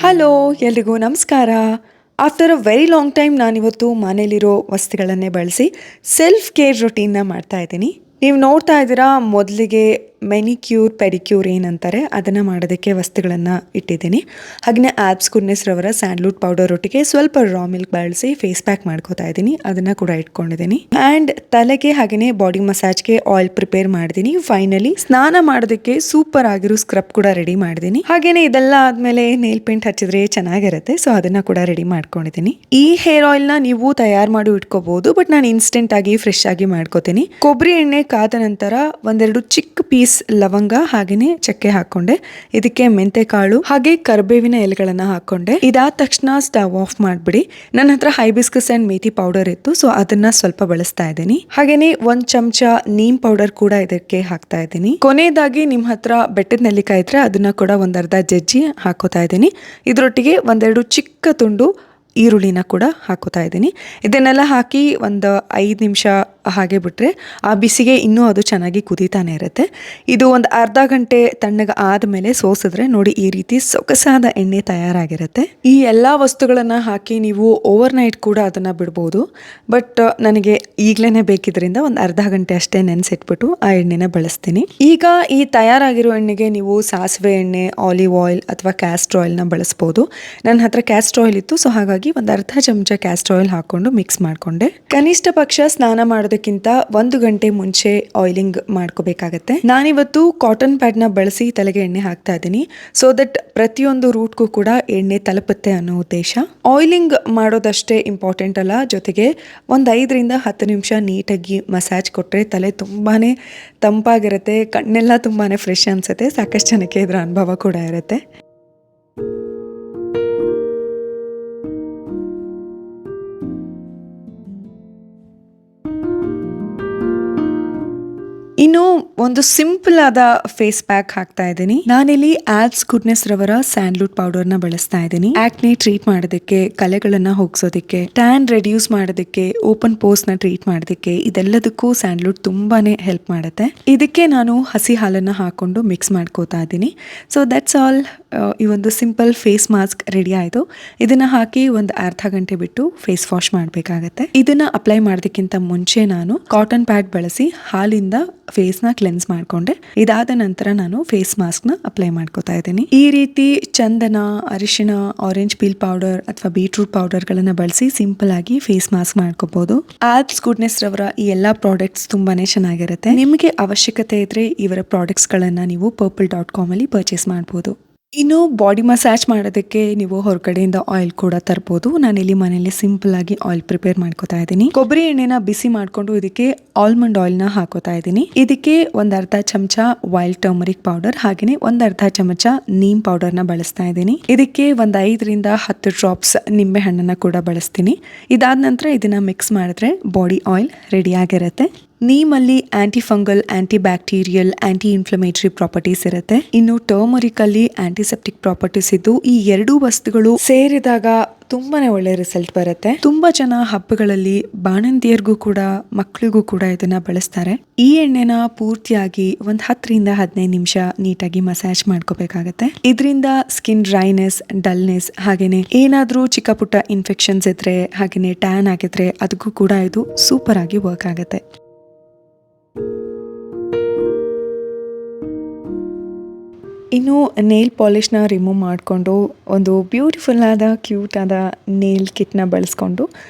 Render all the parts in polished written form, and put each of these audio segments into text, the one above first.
Hello, ಎಲ್ರಿಗೂ ನಮಸ್ಕಾರ. After a very long time ನಾನಿವತ್ತು ಮನೇಲಿರೋ ವಸ್ತುಗಳನ್ನೇ ಬಳಸಿ ಸೆಲ್ಫ್ ಕೇರ್ ರೊಟೀನ್ನ ಮಾಡ್ತಾ ಇದ್ದೀನಿ. ನೀವು ನೋಡ್ತಾ ಇದ್ದೀರಾ, ಮೊದಲಿಗೆ ಮೆನಿಕ್ಯೂರ್ ಪೆಡಿಕ್ಯೂರ್ ಏನಂತಾರೆ ಅದನ್ನು ಮಾಡೋದಕ್ಕೆ ವಸ್ತುಗಳನ್ನು ಇಟ್ಟಿದ್ದೀನಿ. ಹಾಗೆಯೇ ಆ್ಯಬ್ಸ್ ಗುಡ್ನೆಸ್ ರವರ ಸ್ಯಾಂಡ್ಲ್ವುಡ್ ಪೌಡರ್ ಒಟ್ಟಿಗೆ ಸ್ವಲ್ಪ ರಾ ಮಿಲ್ಕ್ ಬಳಸಿ ಫೇಸ್ ಪ್ಯಾಕ್ ಮಾಡ್ಕೋತಾ ಇದ್ದೀನಿ, ಅದನ್ನು ಕೂಡ ಇಟ್ಕೊಂಡಿದ್ದೀನಿ. ಆ್ಯಂಡ್ ತಲೆಗೆ ಹಾಗೆಯೇ ಬಾಡಿ ಮಸಾಜ್ಗೆ ಆಯಿಲ್ ಪ್ರಿಪೇರ್ ಮಾಡಿದ್ದೀನಿ. ಫೈನಲಿ ಸ್ನಾನ ಮಾಡೋದಕ್ಕೆ ಸೂಪರ್ ಆಗಿರೋ ಸ್ಕ್ರಬ್ ಕೂಡ ರೆಡಿ ಮಾಡಿದ್ದೀನಿ. ಹಾಗೆಯೇ ಇದೆಲ್ಲ ಆದಮೇಲೆ ನೇಲ್ ಪೇಂಟ್ ಹಚ್ಚಿದ್ರೆ ಚೆನ್ನಾಗಿರುತ್ತೆ, ಸೊ ಅದನ್ನು ಕೂಡ ರೆಡಿ ಮಾಡ್ಕೊಂಡಿದ್ದೀನಿ. ಈ ಹೇರ್ ಆಯಿಲ್ನ ನೀವು ತಯಾರು ಮಾಡಿ ಇಟ್ಕೋಬಹುದು, ಬಟ್ ನಾನು ಇನ್ಸ್ಟೆಂಟ್ ಆಗಿ ಫ್ರೆಶ್ ಆಗಿ ಮಾಡ್ಕೋತೀನಿ. ಕೊಬ್ಬರಿ ಎಣ್ಣೆ ಕಾದ ನಂತರ ಒಂದೆರಡು ಚಿಕ್ಕ ಪೀಸ್ ಲವಂಗ ಹಾಗೇನೆ ಚಕ್ಕೆ ಹಾಕೊಂಡೆ, ಇದಕ್ಕೆ ಮೆಂತೆ ಕಾಳು ಹಾಗೆ ಕರಿಬೇವಿನ ಎಲೆಗಳನ್ನ ಹಾಕೊಂಡೆ. ಇದಾದ ತಕ್ಷಣ ಸ್ಟವ್ ಆಫ್ ಮಾಡ್ಬಿಡಿ. ನನ್ನ ಹತ್ರ ಹೈಬಿಸ್ಕಸ್ ಅಂಡ್ ಮೇಥಿ ಪೌಡರ್ ಇತ್ತು, ಸೊ ಅದನ್ನ ಸ್ವಲ್ಪ ಬಳಸ್ತಾ ಇದ್ದೀನಿ. ಹಾಗೇನೆ ಒಂದ್ ಚಮಚ ನೀಮ್ ಪೌಡರ್ ಕೂಡ ಇದಕ್ಕೆ ಹಾಕ್ತಾ ಇದ್ದೀನಿ. ಕೊನೆಯದಾಗಿ ನಿಮ್ ಹತ್ರ ಬೆಟ್ಟದ ನೆಲ್ಲಿಕಾಯಿ ಇದ್ರೆ ಅದನ್ನ ಕೂಡ ಒಂದರ್ಧ ಜಜ್ಜಿ ಹಾಕೋತಾ ಇದ್ದೀನಿ. ಇದರೊಟ್ಟಿಗೆ ಒಂದೆರಡು ಚಿಕ್ಕ ತುಂಡು ಈರುಳ್ಳಿನ ಕೂಡ ಹಾಕೋತಾ ಇದ್ದೀನಿ. ಇದನ್ನೆಲ್ಲ ಹಾಕಿ ಒಂದು 5 ನಿಮಿಷ ಹಾಗೆ ಬಿಟ್ಟರೆ ಆ ಬಿಸಿಗೆ ಇನ್ನೂ ಅದು ಚೆನ್ನಾಗಿ ಕುದೀತಾನೆ ಇರುತ್ತೆ. ಇದು ಒಂದು ಅರ್ಧ ಗಂಟೆ ತಣ್ಣಗೆ ಆದಮೇಲೆ ಸೋಸಿದ್ರೆ ನೋಡಿ ಈ ರೀತಿ ಸೊಗಸಾದ ಎಣ್ಣೆ ತಯಾರಾಗಿರುತ್ತೆ. ಈ ಎಲ್ಲ ವಸ್ತುಗಳನ್ನು ಹಾಕಿ ನೀವು ಓವರ್ ನೈಟ್ ಕೂಡ ಅದನ್ನು ಬಿಡ್ಬೋದು, ಬಟ್ ನನಗೆ ಈಗಲೇ ಬೇಕಿದ್ರಿಂದ ಒಂದು ಅರ್ಧ ಗಂಟೆ ಅಷ್ಟೇ ನೆನೆಸಿಟ್ಬಿಟ್ಟು ಆ ಎಣ್ಣೆನ ಬಳಸ್ತೀನಿ. ಈಗ ಈ ತಯಾರಾಗಿರೋ ಎಣ್ಣೆಗೆ ನೀವು ಸಾಸಿವೆ ಎಣ್ಣೆ, ಆಲಿವ್ ಆಯಿಲ್ ಅಥವಾ ಕ್ಯಾಸ್ಟರ್ ಆಯಿಲ್ನ ಬಳಸ್ಬೋದು. ನನ್ನ ಹತ್ರ ಕ್ಯಾಸ್ಟರ್ ಆಯಿಲ್ ಇತ್ತು, ಸೊ ಹಾಗಾಗಿ ಒಂದು ಅರ್ಧ ಚಮಚ ಕ್ಯಾಸ್ಟರ್ ಆಯಿಲ್ ಹಾಕೊಂಡು ಮಿಕ್ಸ್ ಮಾಡಿಕೊಂಡೆ. ಕನಿಷ್ಠ ಪಕ್ಷ ಸ್ನಾನ ಮಾಡೋದಕ್ಕಿಂತ 1 ಗಂಟೆ ಮುಂಚೆ ಆಯಿಲಿಂಗ್ ಮಾಡ್ಕೋಬೇಕಾಗತ್ತೆ. ನಾನಿವತ್ತು ಕಾಟನ್ ಪ್ಯಾಡ್ನ ಬಳಸಿ ತಲೆಗೆ ಎಣ್ಣೆ ಹಾಕ್ತಾ ಇದ್ದೀನಿ, ಸೊ ದಟ್ ಪ್ರತಿಯೊಂದು ರೂಟ್ಗೂ ಕೂಡ ಎಣ್ಣೆ ತಲುಪುತ್ತೆ ಅನ್ನೋ ಉದ್ದೇಶ. ಆಯಿಲಿಂಗ್ ಮಾಡೋದಷ್ಟೇ ಇಂಪಾರ್ಟೆಂಟ್ ಅಲ್ಲ, ಜೊತೆಗೆ ಒಂದು 5ರಿಂದ 10 ನಿಮಿಷ ನೀಟಾಗಿ ಮಸಾಜ್ ಕೊಟ್ಟರೆ ತಲೆ ತುಂಬಾನೇ ತಂಪಾಗಿರುತ್ತೆ, ಕಣ್ಣೆಲ್ಲ ತುಂಬಾನೇ ಫ್ರೆಶ್ ಅನ್ಸುತ್ತೆ. ಸಾಕಷ್ಟು ಜನಕ್ಕೆ ಇದರ ಅನುಭವ ಕೂಡ ಇರುತ್ತೆ. ಇನ್ನು ಒಂದು ಸಿಂಪಲ್ ಆದ ಫೇಸ್ ಪ್ಯಾಕ್ ಹಾಕ್ತಾ ಇದ್ದೀನಿ. ನಾನಿಲ್ಲಿ ಆ್ಯಬ್ಸ್ ಗುಡ್ನೆಸ್ ರವರ ಸ್ಯಾಂಡ್ಲ್ವುಡ್ ಪೌಡರ್ನ ಬಳಸ್ತಾ ಇದ್ದೀನಿ. ಆಕ್ನೆ ಟ್ರೀಟ್ ಮಾಡೋದಕ್ಕೆ, ಕಲೆಗಳನ್ನ ಹೋಗ್ಸೋದಕ್ಕೆ, ಟ್ಯಾನ್ ರೆಡ್ಯೂಸ್ ಮಾಡೋದಕ್ಕೆ, ಓಪನ್ ಪೋರ್ಸ್ ನ ಟ್ರೀಟ್ ಮಾಡೋದಕ್ಕೆ, ಇದೆಲ್ಲದಕ್ಕೂ ಸ್ಯಾಂಡ್ಲ್ವುಡ್ ತುಂಬಾನೇ ಹೆಲ್ಪ್ ಮಾಡುತ್ತೆ. ಇದಕ್ಕೆ ನಾನು ಹಸಿ ಹಾಲನ್ನ ಹಾಕೊಂಡು ಮಿಕ್ಸ್ ಮಾಡ್ಕೋತಾ ಇದ್ದೀನಿ. So that's all. ಈ ಒಂದು ಸಿಂಪಲ್ ಫೇಸ್ ಮಾಸ್ಕ್ ರೆಡಿ ಆಯಿತು. ಇದನ್ನ ಹಾಕಿ ಒಂದು ಅರ್ಧ ಗಂಟೆ ಬಿಟ್ಟು ಫೇಸ್ ವಾಶ್ ಮಾಡಬೇಕಾಗತ್ತೆ. ಇದನ್ನ ಅಪ್ಲೈ ಮಾಡೋದಕ್ಕಿಂತ ಮುಂಚೆ ನಾನು ಕಾಟನ್ ಪ್ಯಾಡ್ ಬಳಸಿ ಹಾಲಿಂದ ಫೇಸ್ನ ಕ್ಲೆನ್ಸ್ ಮಾಡ್ಕೊಂಡೆ. ಇದಾದ ನಂತರ ನಾನು ಫೇಸ್ ಮಾಸ್ಕ್ನ ಅಪ್ಲೈ ಮಾಡ್ಕೋತಾ ಇದ್ದೀನಿ. ಈ ರೀತಿ ಚಂದನ, ಅರಿಶಿಣ, ಆರೆಂಜ್ ಪೀಲ್ ಪೌಡರ್ ಅಥವಾ ಬೀಟ್ರೂಟ್ ಪೌಡರ್ಗಳನ್ನು ಬಳಸಿ ಸಿಂಪಲ್ ಆಗಿ ಫೇಸ್ ಮಾಸ್ಕ್ ಮಾಡ್ಕೋಬಹುದು. ಆ್ಯಬ್ಸ್ ಗುಡ್ನೆಸ್ ರವರ ಈ ಎಲ್ಲಾ ಪ್ರಾಡಕ್ಟ್ಸ್ ತುಂಬಾನೇ ಚೆನ್ನಾಗಿರುತ್ತೆ. ನಿಮಗೆ ಅವಶ್ಯಕತೆ ಇದ್ರೆ ಇವರ ಪ್ರಾಡಕ್ಟ್ಸ್ಗಳನ್ನು ನೀವು purple.com ಅಲ್ಲಿ ಪರ್ಚೇಸ್ ಮಾಡಬಹುದು. ಇನ್ನು ಬಾಡಿ ಮಸಾಜ್ ಮಾಡೋದಕ್ಕೆ ನೀವು ಹೊರಗಡೆಯಿಂದ ಆಯಿಲ್ ಕೂಡ ತರ್ಬೋದು. ನಾನಿಲ್ಲಿ ಮನೆಯಲ್ಲಿ ಸಿಂಪಲ್ ಆಗಿ ಆಯಿಲ್ ಪ್ರಿಪೇರ್ ಮಾಡ್ಕೋತಾ ಇದ್ದೀನಿ. ಕೊಬ್ಬರಿ ಎಣ್ಣೆನ ಬಿಸಿ ಮಾಡ್ಕೊಂಡು ಇದಕ್ಕೆ ಆಲ್ಮಂಡ್ ಆಯಿಲ್ನ ಹಾಕೋತಾ ಇದ್ದೀನಿ. ಇದಕ್ಕೆ ಒಂದು ಅರ್ಧ ಚಮಚ ವೈಲ್ಡ್ ಟರ್ಮರಿಕ್ ಪೌಡರ್ ಹಾಗೆಯೇ ಒಂದು ಅರ್ಧ ಚಮಚ ನೀಮ್ ಪೌಡರ್ನ ಬಳಸ್ತಾ ಇದ್ದೀನಿ. ಇದಕ್ಕೆ ಒಂದು 5ರಿಂದ 10 ಡ್ರಾಪ್ಸ್ ನಿಂಬೆ ಹಣ್ಣನ್ನ ಕೂಡ ಬಳಸ್ತೀನಿ. ಇದಾದ ನಂತರ ಇದನ್ನ ಮಿಕ್ಸ್ ಮಾಡಿದ್ರೆ ಬಾಡಿ ಆಯಿಲ್ ರೆಡಿ ಆಗಿರುತ್ತೆ. ನೀಮಲ್ಲಿ anti fungal, anti bacterial, anti inflammatory properties ಇರುತ್ತೆ. ಇನ್ನು ಟರ್ಮರಿಕ್ ಅಲ್ಲಿ ಆಂಟಿಸೆಪ್ಟಿಕ್ ಪ್ರಾಪರ್ಟೀಸ್ ಇದ್ದು, ಈ ಎರಡೂ ವಸ್ತುಗಳು ಸೇರಿದಾಗ ತುಂಬಾನೇ ಒಳ್ಳೆ ರಿಸಲ್ಟ್ ಬರುತ್ತೆ. ತುಂಬಾ ಜನ ಹಬ್ಬಗಳಲ್ಲಿ ಬಾಣಂತಿಯರಿಗೂ ಕೂಡ, ಮಕ್ಕಳಿಗೂ ಕೂಡ ಇದನ್ನ ಬಳಸ್ತಾರೆ. ಈ ಎಣ್ಣೆನ ಪೂರ್ತಿಯಾಗಿ ಒಂದು 10ರಿಂದ 15 ನಿಮಿಷ ನೀಟಾಗಿ ಮಸಾಜ್ ಮಾಡ್ಕೋಬೇಕಾಗತ್ತೆ. ಇದರಿಂದ ಸ್ಕಿನ್ ಡ್ರೈನೆಸ್, ಡಲ್ನೆಸ್ ಹಾಗೇನೆ ಏನಾದ್ರೂ ಚಿಕ್ಕ ಪುಟ್ಟ ಇನ್ಫೆಕ್ಷನ್ಸ್ ಇದ್ರೆ ಹಾಗೇನೆ ಟ್ಯಾನ್ ಆಗಿದ್ರೆ ಅದಕ್ಕೂ ಕೂಡ ಇದು ಸೂಪರ್ ಆಗಿ ವರ್ಕ್ ಆಗುತ್ತೆ. ಇನ್ನು ನೇಲ್ ಪಾಲಿಷ್ನ ರಿಮೂವ್ ಮಾಡಿಕೊಂಡು ಒಂದು ಬ್ಯೂಟಿಫುಲ್ ಆದ ಕ್ಯೂಟ್ ಆದ ನೇಲ್ ಕಿಟ್ನ ಬಳಸ್ಕೊಂಡು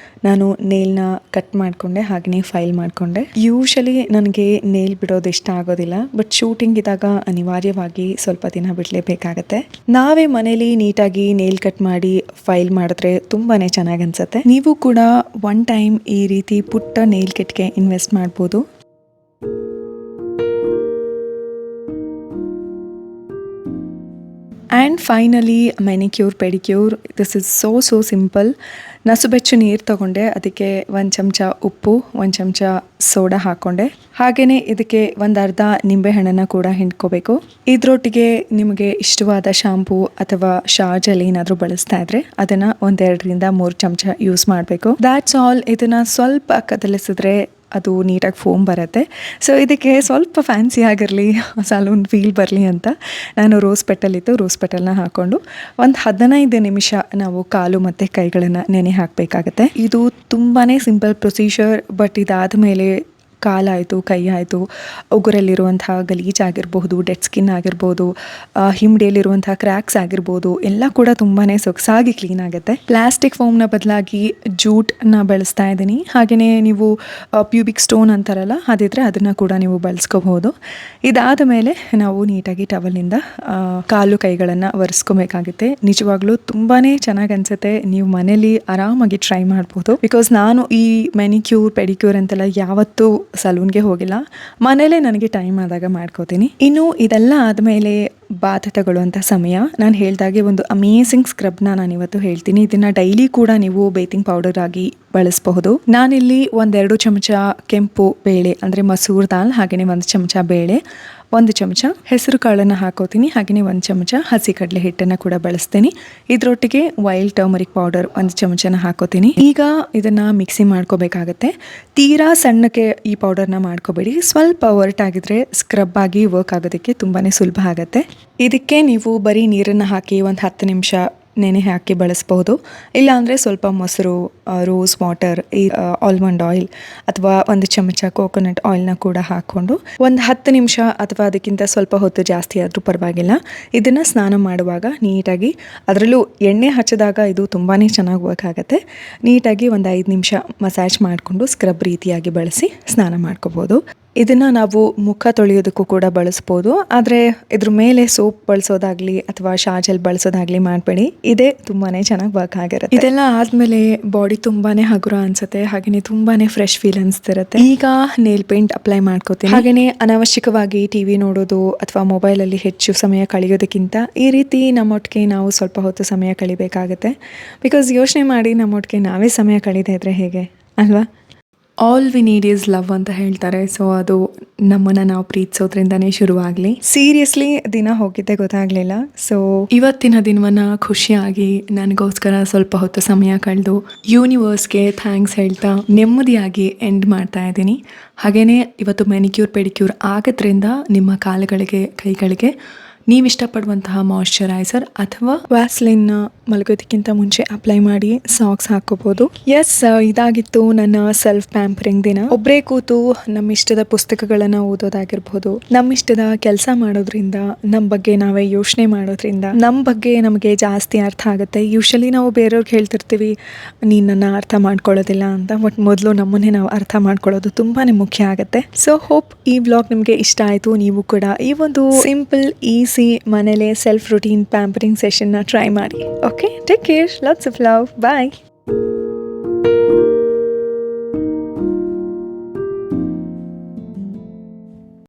ನಾನು ನೇಲ್ನ ಕಟ್ ಮಾಡಿಕೊಂಡೆ, ಹಾಗೆಯೇ ಫೈಲ್ ಮಾಡಿಕೊಂಡೆ. ಯೂಶಲಿ ನನಗೆ ನೇಲ್ ಬಿಡೋದು ಇಷ್ಟ ಆಗೋದಿಲ್ಲ, ಬಟ್ ಶೂಟಿಂಗ್ ಇದ್ದಾಗ ಅನಿವಾರ್ಯವಾಗಿ ಸ್ವಲ್ಪ ದಿನ ಬಿಡಲೇಬೇಕಾಗತ್ತೆ. ನಾವೇ ಮನೇಲಿ ನೀಟಾಗಿ ನೇಲ್ ಕಟ್ ಮಾಡಿ ಫೈಲ್ ಮಾಡಿದ್ರೆ ತುಂಬಾ ಚೆನ್ನಾಗಿ ಅನ್ಸುತ್ತೆ. ನೀವು ಕೂಡ ಒನ್ ಟೈಮ್ ಈ ರೀತಿ ಪುಟ್ಟ ನೇಲ್ ಕಿಟ್ಗೆ ಇನ್ವೆಸ್ಟ್ ಮಾಡ್ಬೋದು. And finally manicure pedicure. This is so simple. ನಸುಬೆಚ್ಚು ನೀರು ತಗೊಂಡೆ, ಅದಕ್ಕೆ 1 ಚಮಚ ಉಪ್ಪು, 1 ಚಮಚ ಸೋಡಾ ಹಾಕ್ಕೊಂಡೆ. ಹಾಗೆಯೇ ಇದಕ್ಕೆ ಒಂದು ಅರ್ಧ ನಿಂಬೆಹಣ್ಣನ್ನು ಕೂಡ ಹಿಂಡ್ಕೋಬೇಕು. ಇದರೊಟ್ಟಿಗೆ ನಿಮಗೆ ಇಷ್ಟವಾದ ಶಾಂಪೂ ಅಥವಾ ಶಾಜಲ್ ಏನಾದರೂ ಬಳಸ್ತಾ ಇದ್ರೆ ಅದನ್ನು 1-2-3 ಚಮಚ ಯೂಸ್ ಮಾಡಬೇಕು. That's all. ಇದನ್ನು ಸ್ವಲ್ಪ ಕದಲಿಸಿದ್ರೆ ಅದು ನೀಟಾಗಿ ಫೋಮ್ ಬರುತ್ತೆ. ಸೊ ಇದಕ್ಕೆ ಸ್ವಲ್ಪ ಫ್ಯಾನ್ಸಿ ಆಗಿರಲಿ, ಸಲೂನ್ ಫೀಲ್ ಬರಲಿ ಅಂತ ನಾನು ರೋಸ್ ಪೆಟಲ್ನ ಹಾಕ್ಕೊಂಡು ಒಂದು 15 ನಿಮಿಷ ನಾವು ಕಾಲು ಮತ್ತು ಕೈಗಳನ್ನು ನೆನೆ ಹಾಕಬೇಕಾಗತ್ತೆ. ಇದು ತುಂಬಾ ಸಿಂಪಲ್ ಪ್ರೊಸೀಜರ್. ಬಟ್ ಇದಾದ ಮೇಲೆ ಕಾಲಾಯಿತು, ಕೈ ಆಯಿತು, ಉಗುರಲ್ಲಿರುವಂತಹ ಗಲೀಜಾಗಿರ್ಬಹುದು, ಡೆಡ್ ಸ್ಕಿನ್ ಆಗಿರ್ಬೋದು, ಹಿಂಬಡಿಯಲ್ಲಿರುವಂತಹ ಕ್ರ್ಯಾಕ್ಸ್ ಆಗಿರ್ಬೋದು, ಎಲ್ಲ ಕೂಡ ತುಂಬಾ ಸೊಗಸಾಗಿ ಕ್ಲೀನ್ ಆಗುತ್ತೆ. ಪ್ಲಾಸ್ಟಿಕ್ ಫೋಮ್ನ ಬದಲಾಗಿ ಜೂಟ್ನ ಬಳಸ್ತಾ ಇದ್ದೀನಿ. ಹಾಗೆಯೇ ನೀವು ಪ್ಯೂಬಿಕ್ ಸ್ಟೋನ್ ಅಂತಾರಲ್ಲ, ಅದಿದ್ರೆ ಅದನ್ನು ಕೂಡ ನೀವು ಬಳಸ್ಕೋಬಹುದು. ಇದಾದ ಮೇಲೆ ನಾವು ನೀಟಾಗಿ ಟವಲಿಂದ ಕಾಲು ಕೈಗಳನ್ನು ಒರೆಸ್ಕೊಬೇಕಾಗುತ್ತೆ. ನಿಜವಾಗ್ಲೂ ತುಂಬಾ ಚೆನ್ನಾಗಿ ಅನಿಸುತ್ತೆ. ನೀವು ಮನೇಲಿ ಆರಾಮಾಗಿ ಟ್ರೈ ಮಾಡ್ಬೋದು. ಬಿಕಾಸ್ ನಾನು ಈ ಮೆನಿಕ್ಯೂರ್ ಪೆಡಿಕ್ಯೂರ್ ಅಂತೆಲ್ಲ ಯಾವತ್ತೂ ಸಲೂನ್ಗೆ ಹೋಗಿಲ್ಲ, ಮನೇಲೇ ನನಗೆ ಟೈಮ್ ಆದಾಗ ಮಾಡ್ಕೋತೀನಿ. ಇನ್ನು ಇದೆಲ್ಲ ಆದಮೇಲೆ ಬಾತ್ ತಗೊಳ್ಳುವಂಥ ಸಮಯ. ನಾನು ಹೇಳ್ದಾಗೆ ಒಂದು ಅಮೇಸಿಂಗ್ ಸ್ಕ್ರಬ್ನ ನಾನಿವತ್ತು ಹೇಳ್ತೀನಿ. ಇದನ್ನು ಡೈಲಿ ಕೂಡ ನೀವು ಬೇತಿಂಗ್ ಪೌಡರ್ ಆಗಿ ಬಳಸಬಹುದು. ನಾನಿಲ್ಲಿ 1-2 ಚಮಚ ಕೆಂಪು ಬೇಳೆ ಅಂದರೆ ಮಸೂರ್ ದಾಲ್, ಹಾಗೆಯೇ 1 ಚಮಚ ಬೇಳೆ, 1 ಚಮಚ ಹೆಸರು ಕಾಳನ್ನು ಹಾಕೋತೀನಿ. ಹಾಗೆಯೇ 1 ಚಮಚ ಹಸಿ ಕಡಲೆ ಹಿಟ್ಟನ್ನು ಕೂಡ ಬಳಸ್ತೀನಿ. ಇದರೊಟ್ಟಿಗೆ ವೈಲ್ಡ್ ಟರ್ಮರಿಕ್ ಪೌಡರ್ 1 ಚಮಚನ ಹಾಕೋತೀನಿ. ಈಗ ಇದನ್ನು ಮಿಕ್ಸಿ ಮಾಡ್ಕೋಬೇಕಾಗತ್ತೆ. ತೀರಾ ಸಣ್ಣಕ್ಕೆ ಈ ಪೌಡರ್ನ ಮಾಡ್ಕೋಬೇಡಿ. ಸ್ವಲ್ಪ ಒರಟಾಗಿದ್ರೆ ಸ್ಕ್ರಬ್ ಆಗಿ ವರ್ಕ್ ಆಗೋದಕ್ಕೆ ತುಂಬಾ ಸುಲಭ ಆಗುತ್ತೆ. ಇದಕ್ಕೆ ನೀವು ಬರೀ ನೀರನ್ನು ಹಾಕಿ ಒಂದು 10 ನಿಮಿಷ ನೆನೆ ಹಾಕಿ ಬಳಸ್ಬೋದು. ಇಲ್ಲಾಂದರೆ ಸ್ವಲ್ಪ ಮೊಸರು, ರೋಸ್ ವಾಟರ್, ಆಲ್ಮಂಡ್ ಆಯಿಲ್ ಅಥವಾ 1 ಚಮಚ ಕೋಕೋನಟ್ ಆಯಿಲ್ನ ಕೂಡ ಹಾಕ್ಕೊಂಡು ಒಂದು 10 ನಿಮಿಷ ಅಥವಾ ಅದಕ್ಕಿಂತ ಸ್ವಲ್ಪ ಹೊತ್ತು ಜಾಸ್ತಿ ಆದರೂ ಪರವಾಗಿಲ್ಲ, ಇದನ್ನು ಸ್ನಾನ ಮಾಡುವಾಗ ನೀಟಾಗಿ, ಅದರಲ್ಲೂ ಎಣ್ಣೆ ಹಚ್ಚಿದಾಗ ಇದು ತುಂಬಾ ಚೆನ್ನಾಗಿ ವರ್ಕ್ ಆಗುತ್ತೆ. ನೀಟಾಗಿ ಒಂದು 5 ನಿಮಿಷ ಮಸಾಜ್ ಮಾಡಿಕೊಂಡು ಸ್ಕ್ರಬ್ ರೀತಿಯಾಗಿ ಬಳಸಿ ಸ್ನಾನ ಮಾಡ್ಕೋಬೋದು. ಇದನ್ನು ನಾವು ಮುಖ ತೊಳೆಯೋದಕ್ಕೂ ಕೂಡ ಬಳಸ್ಬೋದು. ಆದರೆ ಇದ್ರ ಮೇಲೆ ಸೋಪ್ ಬಳಸೋದಾಗ್ಲಿ ಅಥವಾ ಶಾಜಲ್ ಬಳಸೋದಾಗ್ಲಿ ಮಾಡಬೇಡಿ. ಇದೇ ತುಂಬಾ ಚೆನ್ನಾಗಿ ವರ್ಕ್ ಆಗಿರುತ್ತೆ. ಇದೆಲ್ಲ ಆದಮೇಲೆ ಬಾಡಿ ತುಂಬಾ ಹಗುರ ಅನಿಸುತ್ತೆ, ಹಾಗೆಯೇ ತುಂಬಾ ಫ್ರೆಶ್ ಫೀಲ್ ಅನಿಸ್ತಿರುತ್ತೆ. ಈಗ ನೇಲ್ ಪೇಂಟ್ ಅಪ್ಲೈ ಮಾಡ್ಕೋತೀನಿ. ಹಾಗೆಯೇ ಅನಾವಶ್ಯಕವಾಗಿ ಟಿವಿ ನೋಡೋದು ಅಥವಾ ಮೊಬೈಲಲ್ಲಿ ಹೆಚ್ಚು ಸಮಯ ಕಳೆಯೋದಕ್ಕಿಂತ ಈ ರೀತಿ ನಮ್ಮೊಟ್ಟಿಗೆ ನಾವು ಸ್ವಲ್ಪ ಹೊತ್ತು ಸಮಯ ಕಳಿಬೇಕಾಗುತ್ತೆ. ಬಿಕಾಸ್ ಯೋಚನೆ ಮಾಡಿ, ನಮ್ಮೊಟ್ಟಿಗೆ ನಾವೇ ಸಮಯ ಕಳೀತಾ ಇದ್ರೆ ಹೇಗೆ ಅಲ್ವಾ? All we need is love ಅಂತ ಹೇಳ್ತಾರೆ. ಸೊ ಅದು ನಮ್ಮನ್ನು ನಾವು ಪ್ರೀತಿಸೋದ್ರಿಂದನೇ ಶುರುವಾಗಲಿ. ಸೀರಿಯಸ್ಲಿ ದಿನ ಹೋಗಿದ್ದೆ ಗೊತ್ತಾಗಲಿಲ್ಲ. ಸೊ ಇವತ್ತಿನ ದಿನವನ್ನು ಖುಷಿಯಾಗಿ ನನಗೋಸ್ಕರ ಸ್ವಲ್ಪ ಹೊತ್ತು ಸಮಯ ಕಳೆದು ಯೂನಿವರ್ಸ್ಗೆ ಥ್ಯಾಂಕ್ಸ್ ಹೇಳ್ತಾ ನೆಮ್ಮದಿಯಾಗಿ ಎಂಡ್ ಮಾಡ್ತಾ ಇದ್ದೀನಿ. ಹಾಗೆಯೇ ಇವತ್ತು ಮೆನಿಕ್ಯೂರ್ ಪೆಡಿಕ್ಯೂರ್ ಆಗೋದ್ರಿಂದ ನಿಮ್ಮ ಕಾಲುಗಳಿಗೆ, ಕೈಗಳಿಗೆ ನೀವಿಷ್ಟಪಡುವಂತಹ ಮಾಯ್ಶ್ಚರೈಸರ್ ಅಥವಾ ವ್ಯಾಸ್ಲಿನ್ ಮಲಗೋದಕ್ಕಿಂತ ಮುಂಚೆ ಅಪ್ಲೈ ಮಾಡಿ ಸಾಕ್ಸ್ ಹಾಕೋಬೋದು. ಎಸ್, ಇದಾಗಿತ್ತು ನನ್ನ ಸೆಲ್ಫ್ ಪ್ಯಾಂಪರಿಂಗ್ ದಿನ. ಒಬ್ಬರೇ ಕೂತು ನಮ್ಮಿಷ್ಟದ ಪುಸ್ತಕಗಳನ್ನು ಓದೋದಾಗಿರ್ಬೋದು, ನಮ್ಮಿಷ್ಟದ ಕೆಲಸ ಮಾಡೋದ್ರಿಂದ, ನಮ್ಮ ಬಗ್ಗೆ ನಾವೇ ಯೋಚನೆ ಮಾಡೋದ್ರಿಂದ ನಮ್ಮ ಬಗ್ಗೆ ನಮಗೆ ಜಾಸ್ತಿ ಅರ್ಥ ಆಗುತ್ತೆ. ಯೂಶಲಿ ನಾವು ಬೇರೆಯವ್ರಿಗೆ ಹೇಳ್ತಿರ್ತೀವಿ ನೀನು ನನ್ನ ಅರ್ಥ ಮಾಡ್ಕೊಳ್ಳೋದಿಲ್ಲ ಅಂತ. ಬಟ್ ಮೊದಲು ನಮ್ಮನ್ನೇ ನಾವು ಅರ್ಥ ಮಾಡ್ಕೊಳ್ಳೋದು ತುಂಬಾ ಮುಖ್ಯ ಆಗುತ್ತೆ. ಸೊ ಹೋಪ್ ಈ ವ್ಲಾಗ್ ನಿಮಗೆ ಇಷ್ಟ ಆಯಿತು. ನೀವು ಕೂಡ ಈ ಒಂದು ಸಿಂಪಲ್ ಈಸಿ ಮನೇಲೆ ಸೆಲ್ಫ್ ರೂಟೀನ್ ಪ್ಯಾಂಪರಿಂಗ್ ಸೆಷನ್ನ ಟ್ರೈ ಮಾಡಿ. Okay, take care, lots of love, bye.